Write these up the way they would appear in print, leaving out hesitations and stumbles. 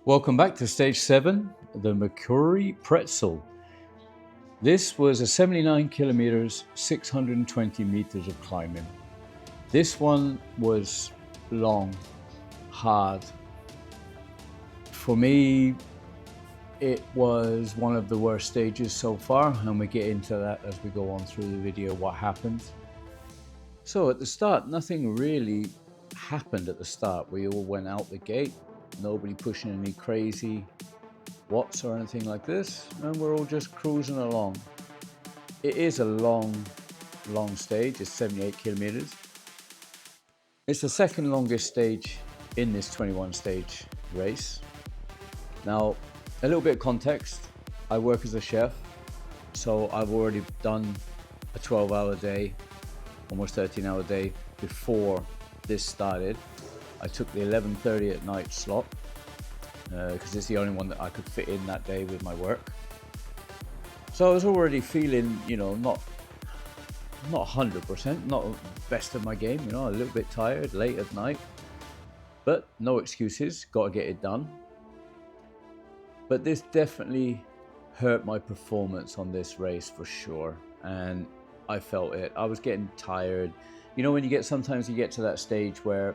Welcome back to stage 7, the Mercury Pretzel. This was a 79 kilometers, 620 meters of climbing. This one was long, hard. For me, it was one of the worst stages so far, and we get into that as we go on through the video, what happened. So at the start, nothing really happened at the start. We all went out the gate, nobody pushing any crazy watts or anything like this, and we're all just cruising along. It is a long stage. It's 78 kilometers. It's the second longest stage in this 21 stage race. Now, a little bit of context. I work as a chef, so I've already done a 12-hour day, almost 13-hour day before this started. I took the 11:30 at night slot because it's the only one that I could fit in that day with my work. So I was already feeling, not 100%, not best of my game, a little bit tired, late at night, but no excuses, got to get it done. But this definitely hurt my performance on this race for sure, and I felt it. I was getting tired. When sometimes you get to that stage where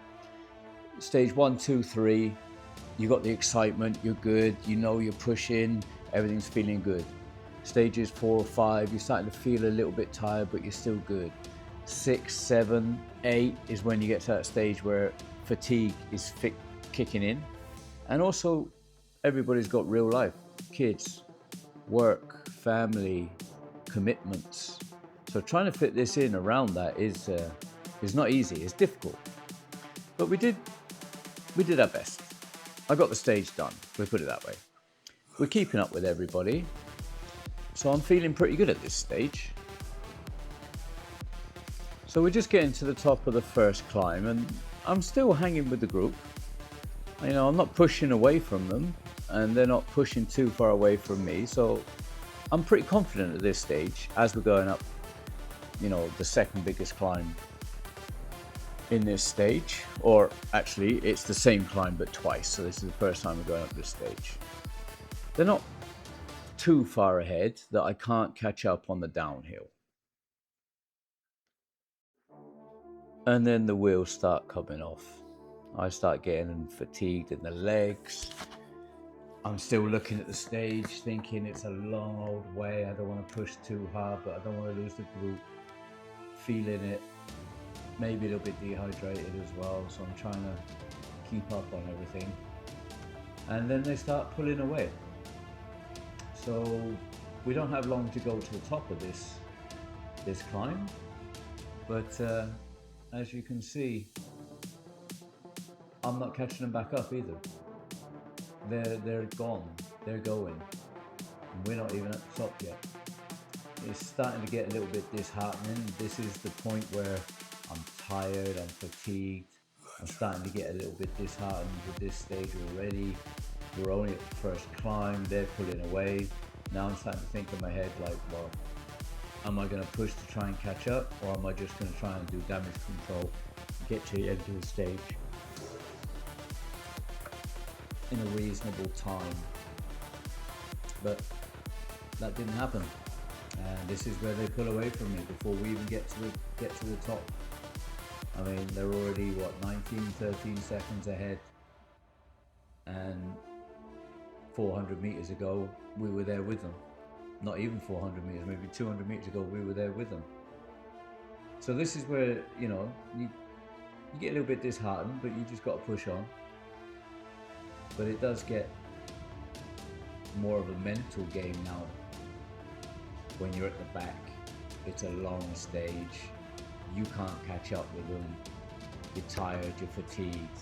stage 1, 2, 3, you got the excitement, you're good, you're pushing, everything's feeling good. Stages 4 or 5, you're starting to feel a little bit tired, but you're still good. 6, 7, 8 is when you get to that stage where fatigue is kicking in. And also, everybody's got real life, kids, work, family, commitments. So trying to fit this in around that is not easy, it's difficult. But we did our best. I got the stage done, we put it that way. We're keeping up with everybody. So I'm feeling pretty good at this stage. So we're just getting to the top of the first climb, and I'm still hanging with the group. I'm not pushing away from them, and they're not pushing too far away from me. So I'm pretty confident at this stage as we're going up, the second biggest climb in this stage, or actually it's the same climb but twice. So this is the first time we're going up this stage. They're not too far ahead that I can't catch up on the downhill. And then the wheels start coming off. I start getting fatigued in the legs. I'm still looking at the stage thinking it's a long old way. I don't want to push too hard, but I don't want to lose the group. Feeling it, maybe a little bit dehydrated as well, so I'm trying to keep up on everything. And then they start pulling away. So we don't have long to go to the top of this climb, but as you can see, I'm not catching them back up either. They're gone, they're going, and we're not even at the top yet. It's starting to get a little bit disheartening. This is the point where I'm tired, I'm fatigued, I'm starting to get a little bit disheartened with this stage already. We're only at the first climb, they're pulling away. Now I'm starting to think in my head like, well, am I going to push to try and catch up, or am I just going to try and do damage control, get to the end of the stage in a reasonable time? But that didn't happen, and this is where they pull away from me before we even get to the top. I mean, they're already 13 seconds ahead, and 400 meters ago we were there with them. Not even 400 meters, maybe 200 meters ago we were there with them. So this is where you get a little bit disheartened, but you just got to push on. But it does get more of a mental game now. When you're at the back, it's a long stage, you can't catch up with them, you're tired, you're fatigued.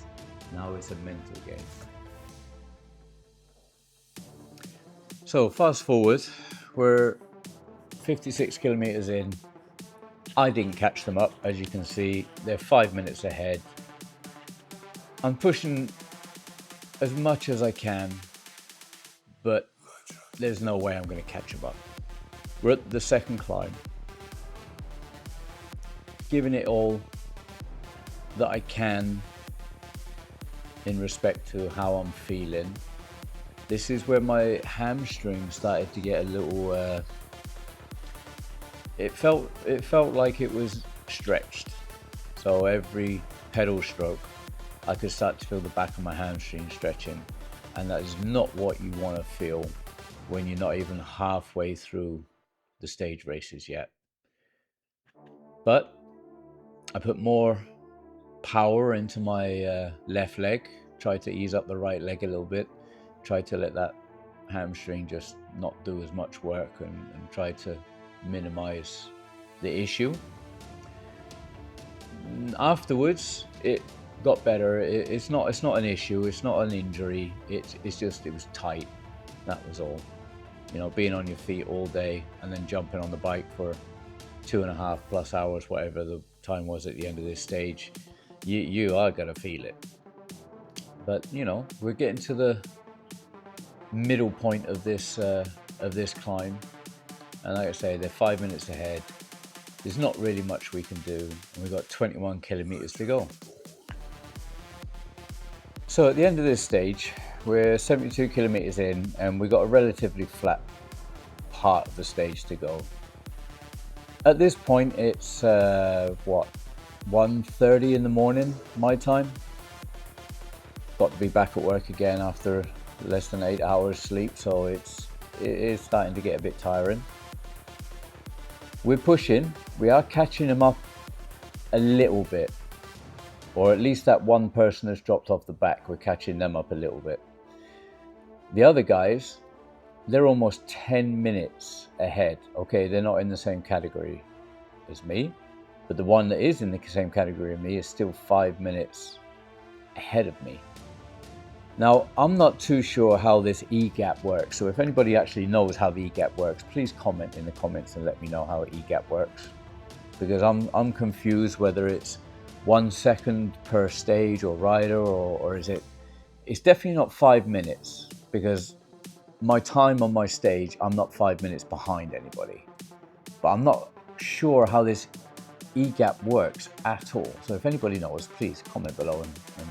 Now it's a mental game. So fast forward, we're 56 kilometers in. I didn't catch them up, as you can see. They're 5 minutes ahead. I'm pushing as much as I can, but there's no way I'm going to catch them up. We're at the second climb, giving it all that I can in respect to how I'm feeling. This is where my hamstring started to get a little, it felt like it was stretched. So every pedal stroke, I could start to feel the back of my hamstring stretching. And that is not what you want to feel when you're not even halfway through the stage races yet. But I put more power into my left leg, tried to ease up the right leg a little bit, tried to let that hamstring just not do as much work, and tried to minimize the issue. Afterwards, it got better. It's not an issue. It's not an injury. It's just it was tight. That was all. You know, being on your feet all day and then jumping on the bike for 2.5+ hours, whatever the time was at the end of this stage, you are gonna feel it. But you know, we're getting to the middle point of this climb, and like I say, they're 5 minutes ahead. There's not really much we can do, and we've got 21 kilometers to go. So at the end of this stage, we're 72 kilometers in, and we've got a relatively flat part of the stage to go. At this point, it's what, 1:30 in the morning, my time. Got to be back at work again after less than 8 hours sleep, so it is starting to get a bit tiring. We're pushing, we are catching them up a little bit, or at least that one person that's dropped off the back, we're catching them up a little bit. The other guys, they're almost 10 minutes ahead. Okay, they're not in the same category as me, but the one that is in the same category as me is still 5 minutes ahead of me. Now, I'm not too sure how this E-gap works, so if anybody actually knows how the E-gap works, please comment in the comments and let me know how E-gap works, because I'm confused whether it's 1 second per stage or rider, or is it's definitely not 5 minutes, because my time on my stage, I'm not 5 minutes behind anybody, but I'm not sure how this E-gap works at all. So if anybody knows, please comment below and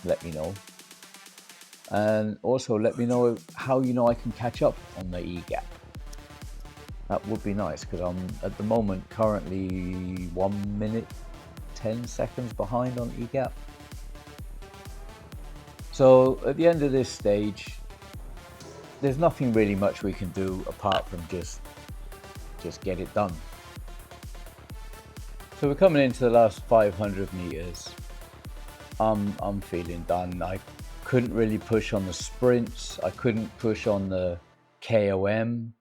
let me know. And also let me know how you know I can catch up on the E-gap. That would be nice, because I'm at the moment currently 1 minute 10 seconds behind on E-gap. So at the end of this stage, there's nothing really much we can do apart from just get it done. So we're coming into the last 500 meters. I'm feeling done. I couldn't really push on the sprints. I couldn't push on the KOM.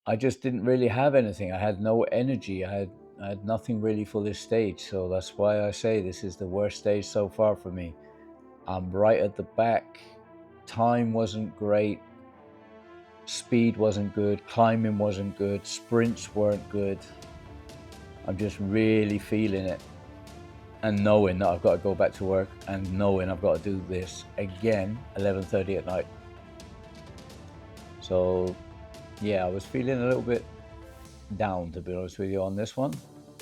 I just didn't really have anything. I had no energy. I had nothing really for this stage. So that's why I say this is the worst stage so far for me. I'm right at the back. Time wasn't great. Speed wasn't good. Climbing wasn't good. Sprints weren't good. I'm just really feeling it. And knowing that I've got to go back to work, and knowing I've got to do this again 11:30 at night. So yeah, I was feeling a little bit down, to be honest with you, on this one.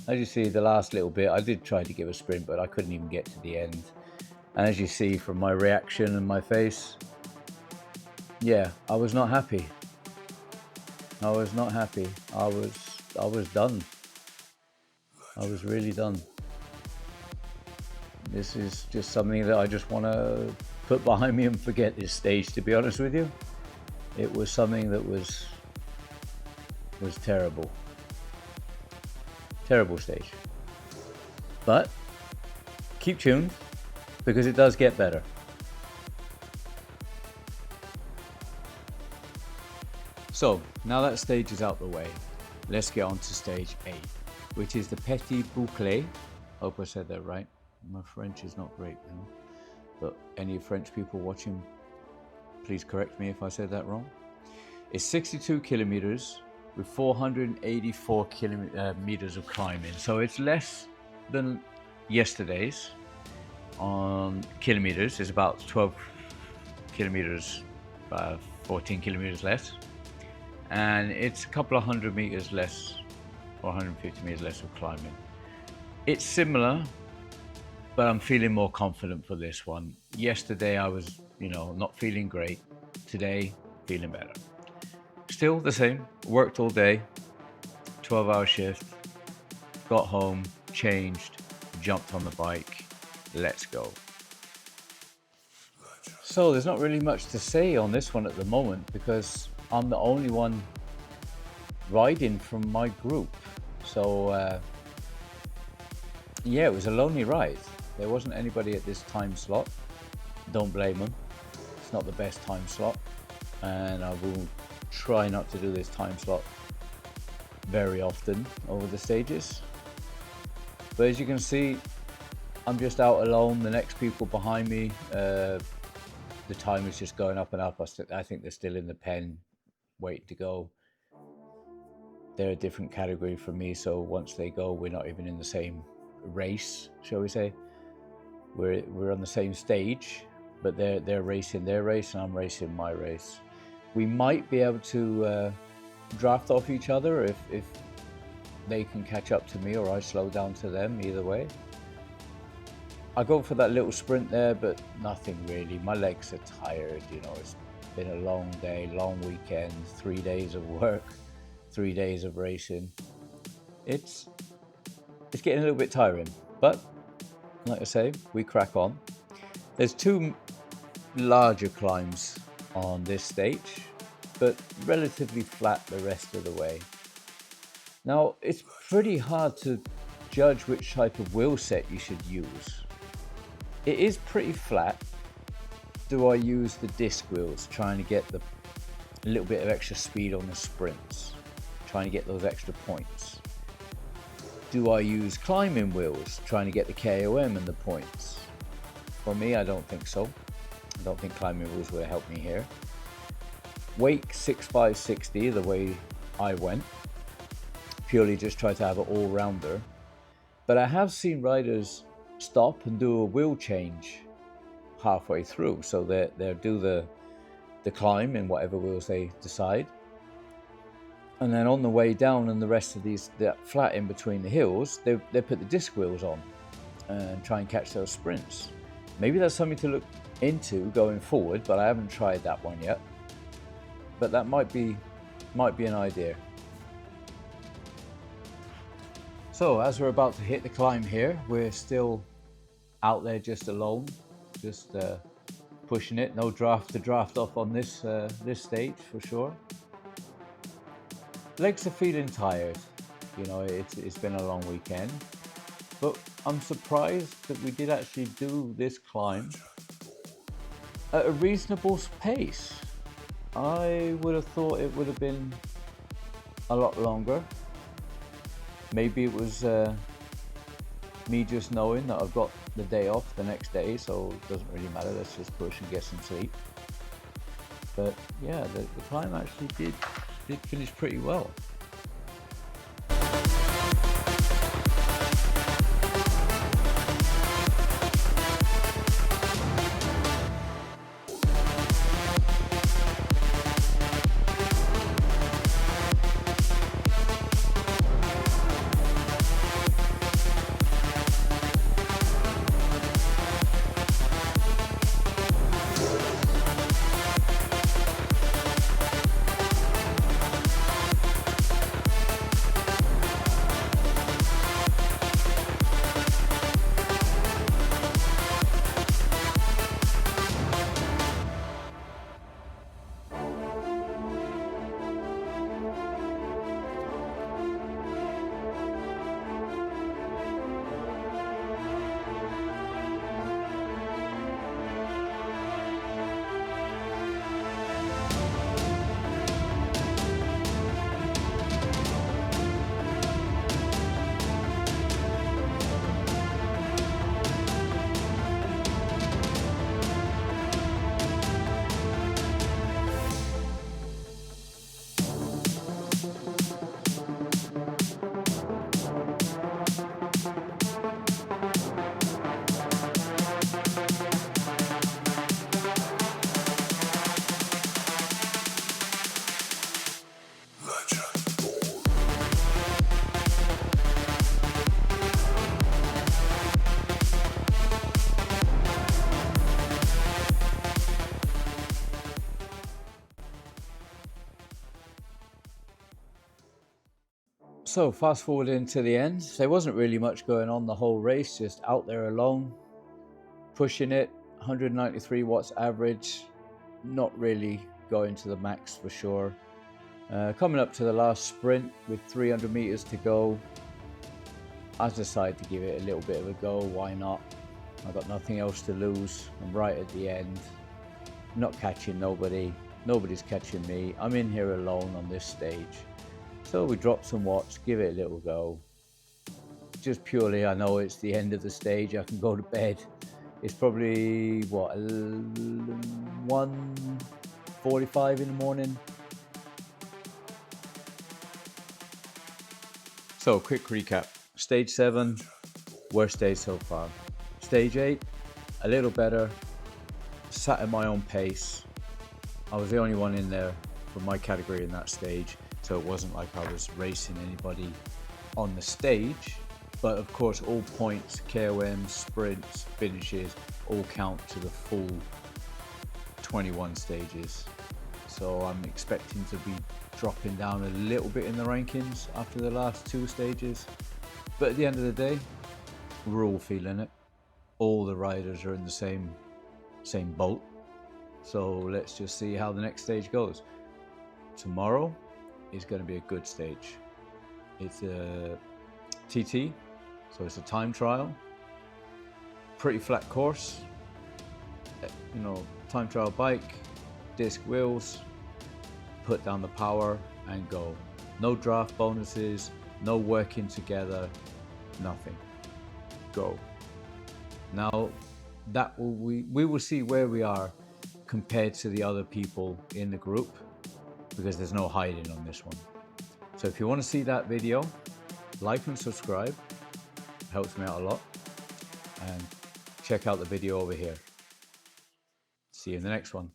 As you see, the last little bit, I did try to give a sprint, but I couldn't even get to the end. And as you see from my reaction and my face, yeah, I was not happy. I was not happy. I was done. I was really done. This is just something that I just want to put behind me and forget this stage, to be honest with you. It was something that was terrible. Terrible stage. But keep tuned, because it does get better. So now that stage is out the way, let's get on to stage 8, which is the Petit Boucle. Hope I said that right. My French is not great, you know, but any French people watching, please correct me if I said that wrong. It's 62 kilometers with 484 meters of climbing. So it's less than yesterday's on kilometers. It's about 12 kilometers, 14 kilometers less. And it's a couple of 100 meters less, or 150 meters less of climbing. It's similar, but I'm feeling more confident for this one. Yesterday I was not feeling great. Today, feeling better. Still the same, worked all day, 12-hour shift, got home, changed, jumped on the bike, let's go. So there's not really much to say on this one at the moment because I'm the only one riding from my group. So yeah, it was a lonely ride. There wasn't anybody at this time slot. Don't blame them. It's not the best time slot, and I will try not to do this time slot very often over the stages. But as you can see, I'm just out alone. The next people behind me, the time is just going up and up. I think they're still in the pen, waiting to go. They're a different category from me, so once they go, we're not even in the same race, shall we say. We're on the same stage, but they're racing their race and I'm racing my race. We might be able to draft off each other if they can catch up to me or I slow down to them, either way. I go for that little sprint there, but nothing really. My legs are tired, it's been a long day, long weekend, 3 days of work, 3 days of racing. It's getting a little bit tiring, but like I say, we crack on. There's 2 larger climbs on this stage, but relatively flat the rest of the way. Now, it's pretty hard to judge which type of wheel set you should use. It is pretty flat. Do I use the disc wheels, trying to get a little bit of extra speed on the sprints, trying to get those extra points? Do I use climbing wheels, trying to get the KOM and the points? For me, I don't think so. I don't think climbing wheels will help me here. Wake 6560, the way I went, purely just try to have an all-rounder. But I have seen riders stop and do a wheel change halfway through. So they do the climb in whatever wheels they decide. And then on the way down and the rest of that flat in between the hills, they put the disc wheels on and try and catch those sprints. Maybe that's something to look into going forward, but I haven't tried that one yet. But that might be an idea. So as we're about to hit the climb here, we're still out there just alone, just pushing it. No draft to draft off on this stage for sure. Legs are feeling tired, it's been a long weekend, but I'm surprised that we did actually do this climb at a reasonable pace. I would have thought it would have been a lot longer. Maybe it was me just knowing that I've got the day off the next day, so it doesn't really matter, let's just push and get some sleep. But yeah, the climb actually did finish pretty well. So fast forward into the end, there wasn't really much going on the whole race, just out there alone, pushing it, 193 watts average, not really going to the max for sure. Coming up to the last sprint with 300 meters to go, I decided to give it a little bit of a go. Why not? I got nothing else to lose. I'm right at the end, not catching nobody, nobody's catching me. I'm in here alone on this stage. So we drop some watts, give it a little go. Just purely, I know it's the end of the stage, I can go to bed. It's probably, what, 1:45 in the morning. So quick recap. Stage 7, worst stage so far. Stage 8, a little better, sat at my own pace. I was the only one in there for my category in that stage, so it wasn't like I was racing anybody on the stage. But of course, all points, KOMs, sprints, finishes, all count to the full 21 stages. So I'm expecting to be dropping down a little bit in the rankings after the last 2 stages. But at the end of the day, we're all feeling it. All the riders are in the same boat. So let's just see how the next stage goes. Tomorrow is going to be a good stage. It's a TT, so it's a time trial. Pretty flat course. You know, time trial bike, disc wheels, put down the power and go. No draft bonuses, no working together, nothing. Go. Now that we will see where we are compared to the other people in the group, because there's no hiding on this one. So if you want to see that video, like and subscribe, helps me out a lot, and check out the video over here. See you in the next one.